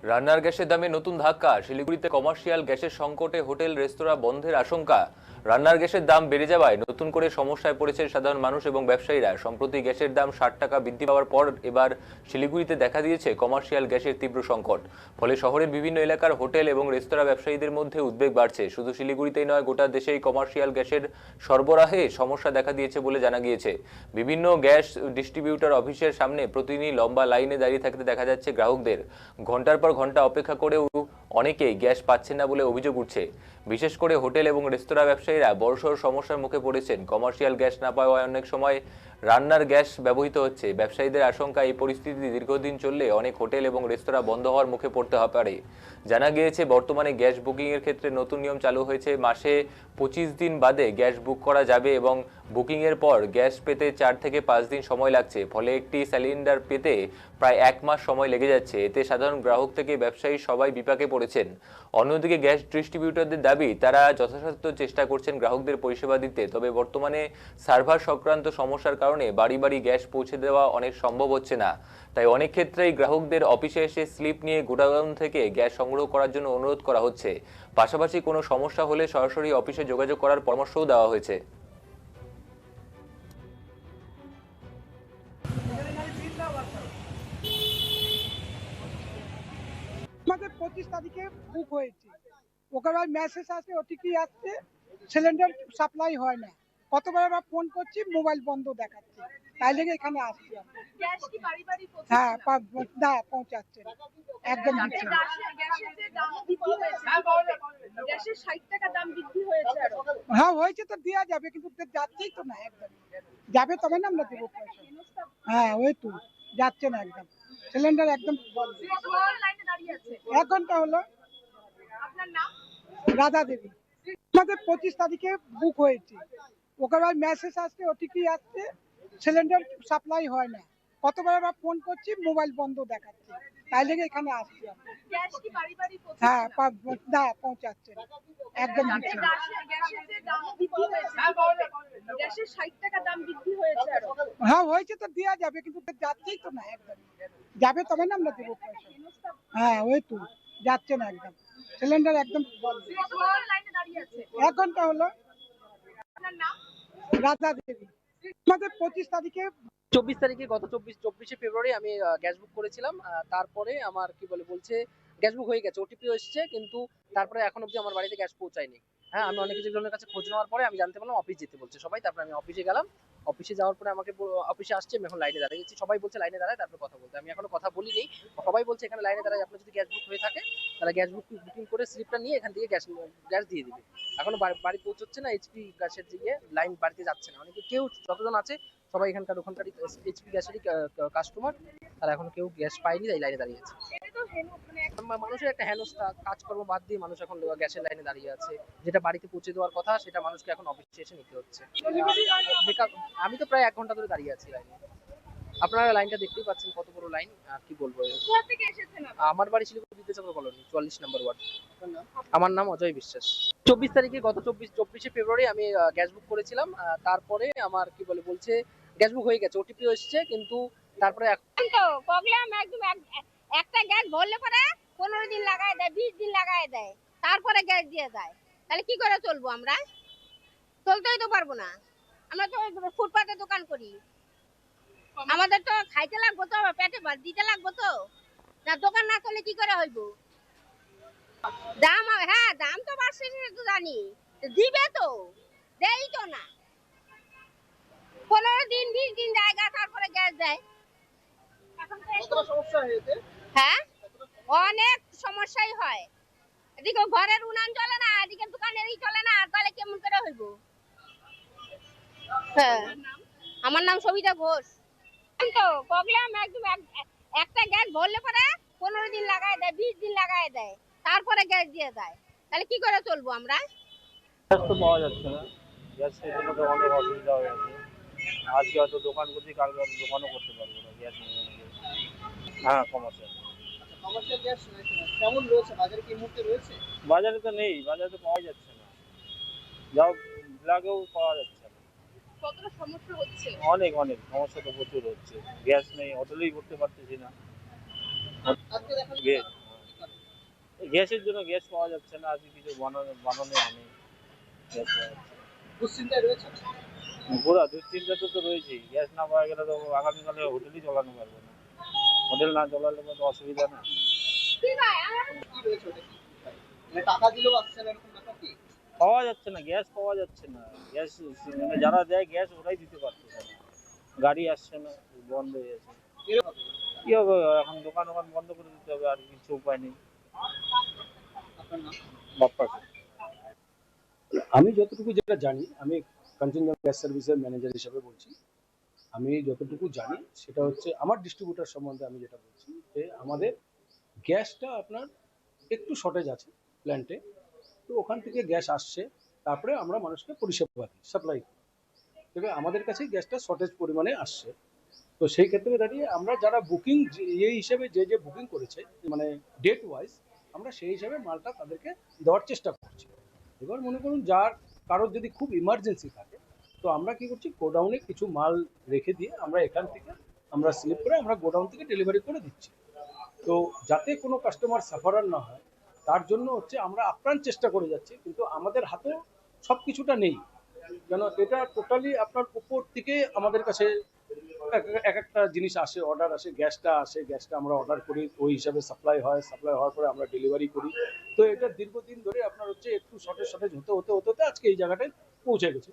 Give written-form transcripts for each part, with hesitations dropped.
রান্নার গ্যাসের দামে নতুন ধাক্কা। শিলিগুড়িতে কমার্শিয়াল গ্যাসের সংকটে হোটেল রেস্তোরাঁ বন্ধের আশঙ্কা। রান্নার গ্যাসের দাম বেড়ে যাওয়ায় নতুন করে সমস্যায় পড়েছেন সাধারণ মানুষ এবং ব্যবসায়ীরা। সম্প্রতি গ্যাসের দাম 60 টাকা বৃদ্ধি পাওয়ার পর এবার শিলিগুড়িতে দেখা দিয়েছে কমার্শিয়াল গ্যাসের তীব্র সংকট। ফলে শহরের বিভিন্ন এলাকার হোটেল এবং রেস্তোরাঁ ব্যবসায়ীদের মধ্যে উদ্বেগ বাড়ছে। শুধু শিলিগুড়িতেই নয়, গোটা দেশেই কমার্শিয়াল গ্যাসের সরবরাহে সমস্যা দেখা দিয়েছে বলে জানা গিয়েছে। বিভিন্ন গ্যাস ডিস্ট্রিবিউটর অফিসের সামনে প্রতিদিনই লম্বা লাইনে দাঁড়িয়ে থাকতে দেখা যাচ্ছে গ্রাহকদের। ঘন্টার পর ঘন্টা অপেক্ষা করেও অনেকেই গ্যাস পাচ্ছেন না বলে অভিযোগ উঠছে। বিশেষ করে হোটেল এবং রেস্তোরাঁ ব্যবসায়ীরা বড়সড় সমস্যার মুখে পড়েছেন। কমার্শিয়াল গ্যাস না পাওয়ায় অনেক সময় রান্নার গ্যাস ব্যবহৃত হচ্ছে। ব্যবসায়ীদের আশঙ্কা, এই পরিস্থিতি দীর্ঘদিন চললে অনেক হোটেল এবং রেস্তোরাঁ বন্ধ হওয়ার মুখে পড়তে পারে। জানা গিয়েছে, বর্তমানে গ্যাস বুকিং এর ক্ষেত্রে নতুন নিয়ম চালু হয়েছে। মাসে 25 দিন বাদে গ্যাস বুক করা যাবে এবং বুকিং এর পর গ্যাস পেতে 4 থেকে 5 দিন সময় লাগছে। ফলে একটি সিলিন্ডার পেতে প্রায় 1 মাস সময় লেগে যাচ্ছে। এতে সাধারণ গ্রাহক থেকে ব্যবসায়ী সবাই বিপাকে পড়েছেন। অন্যদিকে গ্যাস ডিস্ট্রিবিউটরদের দাবি, তারা যথাসাধ্য চেষ্টা করছেন গ্রাহকদের পরিষেবা দিতে। তবে বর্তমানে সার্ভার সংক্রান্ত সমস্যার কারণে বাড়ি বাড়ি গ্যাস পৌঁছে দেওয়া অনেক সম্ভব হচ্ছে না। তাই অনেক ক্ষেত্রেই গ্রাহকদের অফিসে এসে স্লিপ নিয়ে গোডাউন থেকে গ্যাস সংগ্রহ করার জন্য অনুরোধ করা হচ্ছে। পাশাপাশি কোনো সমস্যা হলে সরাসরি অফিসে যোগাযোগ করার পরামর্শও দেওয়া হয়েছে। আমাদের 25 তারিখে বুক হয়েছে, ওখানে মেসেজ আসছে, ওটিপি আসছে, সিলিন্ডার সাপ্লাই হয় না। কতবার আমরা ফোন করছি, মোবাইল বন্ধ দেখাচ্ছে, তাই লেগে এখানে আসছি। গ্যাস কি বাড়ি বাড়ি পৌঁছাচ্ছে হ্যাঁ, না? না পৌঁছাচ্ছে না, একদম দিচ্ছে না। গ্যাসের যে দাম বৃদ্ধি হয়েছে, গ্যাসের 60 টাকা দাম বৃদ্ধি হয়েছে আরো। হ্যাঁ হয়েছে তো দেওয়া যাবে, কিন্তু যাচ্ছেই তো না একদম। যাবে তবে না আমরা দেবো পয়সা। হ্যাঁ ওই তো যাচ্ছে না একদম, সিলিন্ডার একদম বন্ধ। কতক্ষণ লাইনে দাঁড়িয়ে আছে? 1 ঘন্টা হলো। আপনার নাম? রাধা দেবী। আমাদের 25 তারিখে বুক হয়েছে, ওখানে মেসেজ আসছে, ওটিপি আসছে, সিলিন্ডার সাপ্লাই হয় না। কতবার আমরা ফোন করছি, মোবাইল বন্ধ দেখাচ্ছে, তাই লেগে এখানে আসছি। গ্যাস কি বাড়ি বাড়ি হ্যাঁ পৌঁছাচ্ছে না? না পৌঁছাচ্ছে না, একদম দিচ্ছে না। গ্যাসের যে দাম বৃদ্ধি হয়েছে, গ্যাসের 60 টাকা দাম বৃদ্ধি হয়েছে আরো। হ্যাঁ হয়েছে তো দেওয়া যাবে, কিন্তু যাচ্ছেই তো না একদম। যাবে তবে না আমরা দেবো পয়সা। হ্যাঁ ওই তো যাচ্ছে না একদম, সিলিন্ডার একদম বন্ধ। কতক্ষণ লাইনে দাঁড়িয়ে আছে? 1 ঘন্টা হলো। আপনার নাম? রাধা দেবী। আমাদের 25 তারিখে 24 তারিখে গত 24শে ফেব্রুয়ারি আমি গ্যাস বুক করেছিলাম। তারপরে আমার কি বলছে গ্যাস বুক হয়ে গেছে, ওটিপি এসেছে, কিন্তু তারপরে এখন অবধি আমার বাড়িতে গ্যাস পৌঁছায়নি। হ্যাঁ, আমি অনেক কিছুজনের কাছে খোঁজ নেওয়ার পরে আমি জানতে পারলাম অফিস যেতে বলছে সবাই। তারপরে আমি অফিসে গেলাম। অফিসে যাওয়ার পরে আমাকে অফিসে আসছে, আমি এখন লাইনে দাঁড়িয়েছি। সবাই বলছে লাইনে দাঁড়ায় তারপরে কথা বলতে। আমি এখনো কথা বলিনি। সবাই বলছে এখানে লাইনে দাঁড়ায়, আপনার যদি গ্যাস বুক হয়ে থাকে তাহলে গ্যাস বুকিং করে স্লিপটা নিয়ে এখান থেকে গ্যাস দিয়ে দিবে। এখনো বাড়ি পৌঁছচ্ছে না, এইচপি গ্যাসের দিকে লাইন বাড়িতে যাচ্ছে না। অনেকে কেউ যতজন আছে সবাই এখানকার ওখানকারই এইচপি গ্যাসেরই কাস্টমার, তারা এখন কেউ গ্যাস পায়নি, তাই লাইনে দাঁড়িয়ে আছে। এটা তো মানুষের একটা হেনস্থা, কাজকর্ম বাদ দিয়ে মানুষ এখন গ্যাসের লাইনে দাঁড়িয়ে আছে। যেটা বাড়িতে পৌঁছে দেওয়ার কথা সেটা মানুষকে এখন অফিসে এসে নিতে হচ্ছে। আমি তো প্রায় 1 ঘন্টা ধরে দাঁড়িয়ে আছি লাইনে। আপনারা লাইনটা দেখতেই পাচ্ছেন কত বড় লাইন, আর কি বলবো। কোথা থেকে এসেছেন আপনি? আমার বাড়ি শিলিগুড়ি বিদ্যাসাগর কলোনি, 44 নম্বর ওয়ার্ড। আমার নাম অজয় বিশ্বাস। 24 তারিখে গত 24শে ফেব্রুয়ারি আমি গ্যাস বুক করেছিলাম। তারপরে আমার কি বলছে গ্যাস বুক হয়ে গেছে, ওটিপি এসেছে, কিন্তু তারপরে তো প্রবলেম একদম। একটা গ্যাস ভরলে পরে 15 দিন লাগায় দেয়, 20 দিন লাগায় দেয়, তারপরে গ্যাস দিয়ে যায়। তাহলে কি করে চলবো আমরা? চলতেই তো পারবো না। আমরা তো ফুটপাতে দোকান করি, আমাদের তো খাইতে লাগবো, তো পেটে ভাত দিতে লাগবো, তো না দোকান না করলে কি করে হইব? দাম, হ্যাঁ দাম তো বাড়ছে, সেটা তো জানি, দিবে তো, দেই তো না। 15 দিন 20 দিন জায়গা, তারপরে গ্যাস দেয়। হ্যাঁ, অনেক সমস্যাই হয়। এদিকে ঘরের উনান চলে না, এদিকে দোকানেরই চলে না, তাহলে কেমন করে হইব? হ্যাঁ, আমার নাম সবিতা ঘোষ। তো প্রবলেম একদম। একটা গ্যাস ভরলে পরে 15 দিন লাগায় দেয়, 20 দিন লাগায় দেয়, তারপরে গ্যাস দিয়ে যায়। তাহলে কি করে চলবো আমরা? গ্যাস তো পাওয়া যাচ্ছে না। গ্যাসের জন্য তো অনেক অসুবিধা হয়ে আছে। আজকে হয়তো দোকান করছি, কালকে হয়তো দোকানও করতে পারবো না গ্যাস নিয়ে। হ্যাঁ, কমার্শিয়াল। কমার্শিয়াল গ্যাস কেমন রয়েছে বাজারে, কি মুহূর্তে রয়েছে? বাজারে তো নেই, বাজারে তো পাওয়া যাচ্ছে না, যাও লাগেও পাওয়া যাচ্ছে না। কতটা সমস্যা হচ্ছে? অনেক অনেক সমস্যা তো প্রচুর হচ্ছে। গ্যাস নেই, হোটেলেই করতে পারতেছি না। আজকে দেখা গ্যাস গ্যাসের জন্য গ্যাস পাওয়া যাচ্ছে না, আজকে কিছু বানানো হয়নি, গ্যাস পাওয়া যাচ্ছে না। দুশ্চিন্তায় রয়েছে। পুরা দুশ্চিন্তা তো রয়েছেই, গ্যাস না পাওয়া গেলে তো আগামীকালে হোটেলই চালানো পারবো না, হোটেল না চালালে তো অসুবিধা না। কি রয়েছে ওটা কি? মানে টাকা দিলেও আসছে না এরকম ব্যাপার কি? পাওয়া যাচ্ছে না, গ্যাস পাওয়া যাচ্ছে না, গ্যাস মানে যারা দেয় গ্যাস ওরাই দিতে পারতেছে না, গাড়ি আসছে না, বন্ধ হয়ে গেছে। এরকম কি হবে, এখন দোকান বন্ধ করে দিতে হবে, আর কিছু উপায় নেই। আপনার নাম? বাপ্পা আমি যতটুকু যেটা জানি, আমি কাঞ্চনজঙ্ঘা গ্যাস সার্ভিসের ম্যানেজার হিসেবে বলছি। আমি যতটুকু জানি সেটা হচ্ছে আমার ডিস্ট্রিবিউটার সম্বন্ধে আমি যেটা বলছি যে আমাদের গ্যাসটা আপনার একটু শর্টেজ আছে প্ল্যান্টে, তো ওখান থেকে গ্যাস আসছে, তারপরে আমরা মানুষকে পরিষেবা দিই, সাপ্লাই করি। তবে আমাদের কাছে গ্যাসটা শর্টেজ পরিমাণে আসছে। তো সেই ক্ষেত্রে দাঁড়িয়ে আমরা যারা বুকিং এই হিসেবে যে বুকিং করেছে মানে ডেট ওয়াইজ, আমরা সেই হিসাবে মালটা তাদেরকে দেওয়ার চেষ্টা করছি। এবার মনে করুন যার কারোর যদি খুব ইমার্জেন্সি থাকে, তো আমরা কি করছি, গোডাউনে কিছু মাল রেখে দিয়ে আমরা এখান থেকে আমরা স্লিপ করে আমরা গোডাউন থেকে ডেলিভারি করে দিচ্ছি। তো যাতে কোনো কাস্টমার সাফারার না হয় তার জন্য হচ্ছে আমরা আপ্রাণ চেষ্টা করে যাচ্ছি, কিন্তু আমাদের হাতে সব কিছুটা নেই। কেন, এটা টোটালি আপনার উপর থেকে আমাদের কাছে এক একটা জিনিস আসে, অর্ডার আসে, গ্যাসটা আমরা অর্ডার করি, ওই হিসাবে সাপ্লাই হওয়ার পরে আমরা ডেলিভারি করি। তো এটা দীর্ঘদিন ধরে আপনার হচ্ছে একটু শর্টেজ হতে আজকে এই জায়গাটায় পৌঁছে গেছে।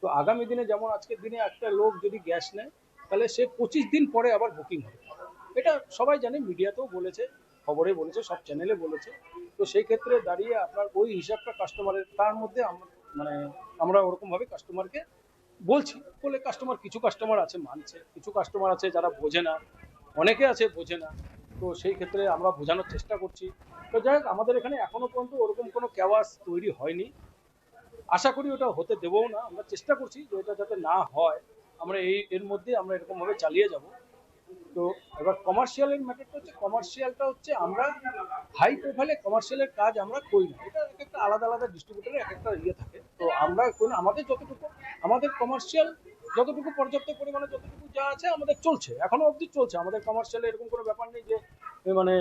তো আগামী দিনে যেমন আজকের দিনে একটা লোক যদি গ্যাস নেয়, তাহলে সে 25 দিন পরে আবার বুকিং হবে। এটা সবাই জানে, মিডিয়াতেও বলেছে, খবরে বলেছে, সব চ্যানেলে বলেছে। তো সেই ক্ষেত্রে দাঁড়িয়ে আপনার ওই হিসাবটা কাস্টমারের তার মধ্যে মানে আমরা ওরকমভাবে কাস্টমারকে বলছি, বলে কাস্টমার কিছু কাস্টমার আছে মানছে, কিছু কাস্টমার আছে যারা বোঝে না, অনেকে আছে বোঝে না। তো সেই ক্ষেত্রে আমরা বোঝানোর চেষ্টা করছি। তো যাই হোক, আমাদের এখানে এখনো পর্যন্ত ওরকম কোনো ক্যাওয়াস তৈরি হয়নি, আশা করি ওটা হতে দেবও না। আমরা চেষ্টা করছি যে এটা যাতে না হয়, আমরা এর মধ্যে আমরা এরকমভাবে চালিয়ে যাব। তো এবার কমার্শিয়ালের ম্যাটারটা হচ্ছে, কমার্শিয়ালটা হচ্ছে আমরা হাই প্রোফাইলে কমার্শিয়ালের কাজ আমরা করি না, এটা এক একটা আলাদা আলাদা ডিস্ট্রিবিউটারের এক একটা ইয়ে থাকে। তো আমরা করি না, আমাদের যতটুকু আমাদের কমার্শিয়াল যতটুকু পর্যাপ্ত পরিমাণে যতটুকু যা আছে আমাদের চলছে, এখনো অবধি চলছে। আমাদের কমার্শিয়ালে এরকম কোনো ব্যাপার নেই যে মানে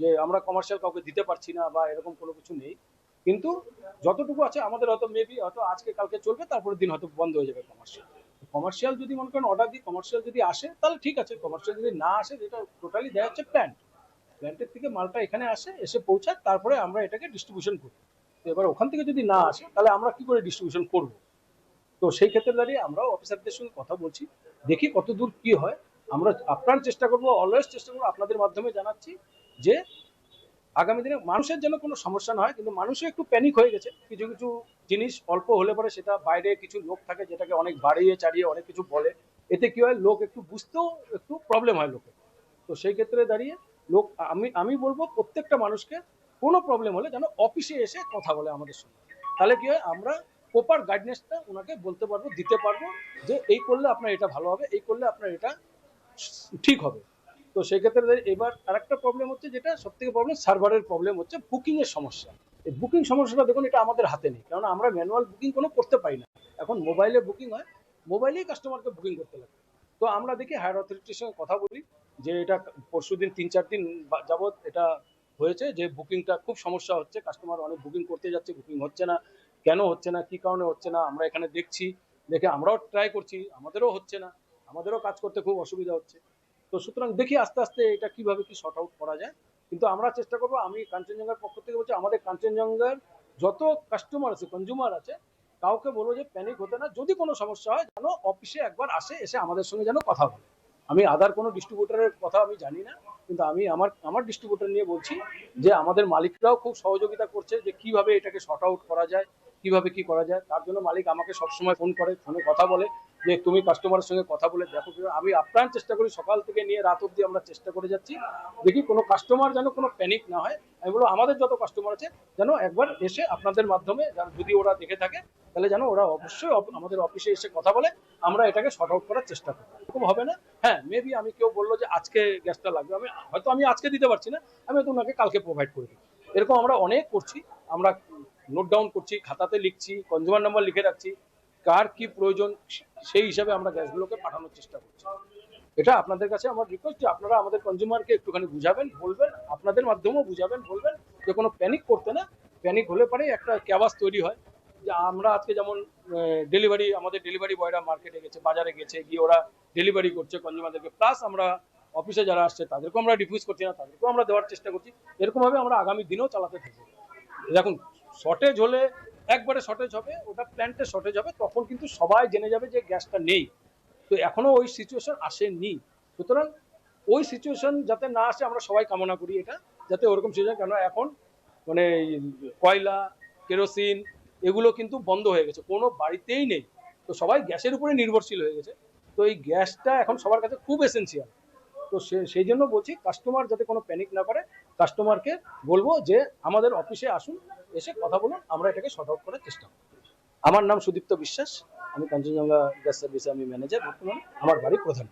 যে আমরা কমার্শিয়াল কাউকে দিতে পারছি না বা এরকম কোনো কিছু নেই। কিন্তু যতটুকু আছে আমাদের হয়তো মেবি হয়তো আজকে কালকে চলবে, তারপরের দিন হয়তো বন্ধ হয়ে যাবে কমার্শিয়াল। কমার্শিয়াল যদি মনে করেন অর্ডার দিই, কমার্শিয়াল যদি আসে তাহলে ঠিক আছে, কমার্শিয়াল যদি না আসে, যেটা টোটালি দেওয়া হচ্ছে প্ল্যান্টের থেকে মালটা এখানে এসে পৌঁছায়, তারপরে আমরা এটাকে ডিস্ট্রিবিউশন করি। তো এবার ওখান থেকে যদি না আসে তাহলে আমরা কি করে ডিস্ট্রিবিউশন করব? তো সেই ক্ষেত্রে দাঁড়িয়ে আমরাও অফিসারদের সঙ্গে কথা বলছি, দেখি কত দূর কি হয়। আমরা আপ্রাণ চেষ্টা করবো, অলওয়েজ চেষ্টা করবো, আপনাদের মাধ্যমে জানাচ্ছি যে আগামী দিনে মানুষের যেন কোনো সমস্যা না হয়। কিন্তু মানুষও একটু প্যানিক হয়ে গেছে, কিছু কিছু জিনিস অল্প হলে পরে সেটা বাইরে কিছু লোক থাকে যেটাকে অনেক বাড়িয়ে চাড়িয়ে অনেক কিছু বলে, এতে কি হয়, লোক একটু বুঝতেও একটু প্রবলেম হয় লোকের। তো সেই ক্ষেত্রে দাঁড়িয়ে লোক আমি বলবো প্রত্যেকটা মানুষকে কোনো প্রবলেম হলে যেন অফিসে এসে কথা বলে আমাদের সঙ্গে, তাহলে কি হয়, আমরা প্রপার গাইডনেসটা ওনাকে বলতে পারবো, দিতে পারবো যে এই করলে আপনার এটা ভালো হবে, এই করলে আপনার এটা ঠিক হবে। তো সেক্ষেত্রে এবার আরেকটা প্রবলেম হচ্ছে, যেটা সব থেকে প্রবলেম, সার্ভারের প্রবলেম হচ্ছে, বুকিং এর সমস্যা। এই বুকিং সমস্যাটা দেখুন, এটা আমাদের হাতে নেই, কারণ আমরা ম্যানুয়াল বুকিং কোনো করতে পারি না। এখন মোবাইলে বুকিং হয়, মোবাইলেই কাস্টমারকে বুকিং করতে লাগে। তো আমরা দেখি হায়ার অথরিটির সঙ্গে কথা বলি যে এটা পরশুদিন 3-4 দিন যাবৎ এটা হয়েছে যে বুকিংটা খুব সমস্যা হচ্ছে, কাস্টমার অনেক বুকিং করতে যাচ্ছে, বুকিং হচ্ছে না। কেন হচ্ছে না, কি কারণে হচ্ছে না, আমরা এখানে দেখছি, দেখে আমরাও ট্রাই করছি, আমাদেরও হচ্ছে না, আমাদেরও কাজ করতে খুব অসুবিধা হচ্ছে। তো সুতরাং দেখি আস্তে আস্তে এটা কিভাবে কি শর্ট আউট করা যায়। কিন্তু আমরা চেষ্টা করবো, আমি কাঞ্চনজঙ্ঘার পক্ষ থেকে বলছি, আমাদের কাঞ্চনজঙ্ঘার যত কাস্টমার আছে, কনজিউমার আছে, কাউকে বলবো যে প্যানিক হতে না, যদি কোনো সমস্যা হয় যেন অফিসে একবার এসে আমাদের সঙ্গে যেন কথা বলে। আমি আদার কোনো ডিস্ট্রিবিউটারের কথা আমি জানি না, কিন্তু আমি আমার ডিস্ট্রিবিউটার নিয়ে বলছি যে আমাদের মালিকরাও খুব সহযোগিতা করছে যে কিভাবে এটাকে শর্ট আউট করা যায়, কিভাবে কি করা যায়। তার জন্য মালিক আমাকে সবসময় ফোন করে, ফোনে কথা বলে যে তুমি কাস্টমারের সঙ্গে কথা বলে দেখো। আমি আপ্রাণ চেষ্টা করি, সকাল থেকে নিয়ে রাত অবধি আমরা চেষ্টা করে যাচ্ছি, দেখি কোনো কাস্টমার যেন কোনো প্যানিক না হয়। আমি বলবো আমাদের যত কাস্টমার আছে যেন একবার এসে আপনাদের মাধ্যমে, যদি ওরা দেখে থাকে তাহলে যেন ওরা অবশ্যই আমাদের অফিসে এসে কথা বলে, আমরা এটাকে শর্ট আউট করার চেষ্টা করি। এরকম হবে না। হ্যাঁ, মেবি আমি কেউ বললো যে আজকে গ্যাসটা লাগবে, আমি আজকে দিতে পারছি না, আমি হয়তো ওনাকে কালকে প্রোভাইড করে দিই। এরকম আমরা অনেক করছি, আমরা নোট ডাউন করছি, খাতাতে লিখছি, কনজিউমার নাম্বার লিখে রাখছি, কার কি প্রয়োজন সেই হিসাবে আমরা গ্যাসগুলোকে পাঠানোর চেষ্টা করছি। এটা আপনাদের কাছে আমার রিকোয়েস্ট যে আপনারা আমাদের কনজিউমারকে একটুখানি বুঝাবেন, বলবেন, আপনাদের মাধ্যমেও বুঝাবেন, বলবেন যে কোনো প্যানিক করতে না। প্যানিক হলে পরে একটা ক্যাবাস তৈরি হয় যে আমরা আজকে যেমন ডেলিভারি, আমাদের ডেলিভারি বয়রা মার্কেটে গেছে, বাজারে গেছে, গিয়ে ওরা ডেলিভারি করছে কনজিউমারদেরকে, প্লাস আমরা অফিসে যারা আসছে তাদেরকেও আমরা রিফিউজ করছি না, তাদেরকেও আমরা দেওয়ার চেষ্টা করছি। এরকমভাবে আমরা আগামী দিনেও চালাতে থাকবো। দেখুন, শর্টেজ হলে একবারে শর্টেজ হবে, ওটা প্ল্যান্টে শর্টেজ হবে, তখন কিন্তু সবাই জেনে যাবে যে গ্যাসটা নেই। তো এখনো ওই সিচুয়েশন আসেনি, সুতরাং ওই সিচুয়েশন যাতে না আসে আমরা সবাই কামনা করি, এটা যাতে ওরকম সিচুয়েশন, কেন এখন মানে কয়লা, কেরোসিন এগুলো কিন্তু বন্ধ হয়ে গেছে, কোনো বাড়িতেই নেই। তো সবাই গ্যাসের উপরে নির্ভরশীল হয়ে গেছে। তো এই গ্যাসটা এখন সবার কাছে খুব এসেন্সিয়াল। তো সেই জন্য বলছি কাস্টমার যাতে কোনো প্যানিক না করে, কাস্টমারকে বলবো যে আমাদের অফিসে আসুন, এসে কথা বলুন, আমরা এটাকে সর্ট আউট করার চেষ্টা করব। আমার নাম সুদীপ্ত বিশ্বাস, আমি কাঞ্চনজঙ্ঘা গ্যাস সার্ভিসে আমি ম্যানেজার বর্তমানে, আমার বাড়ি প্রধান।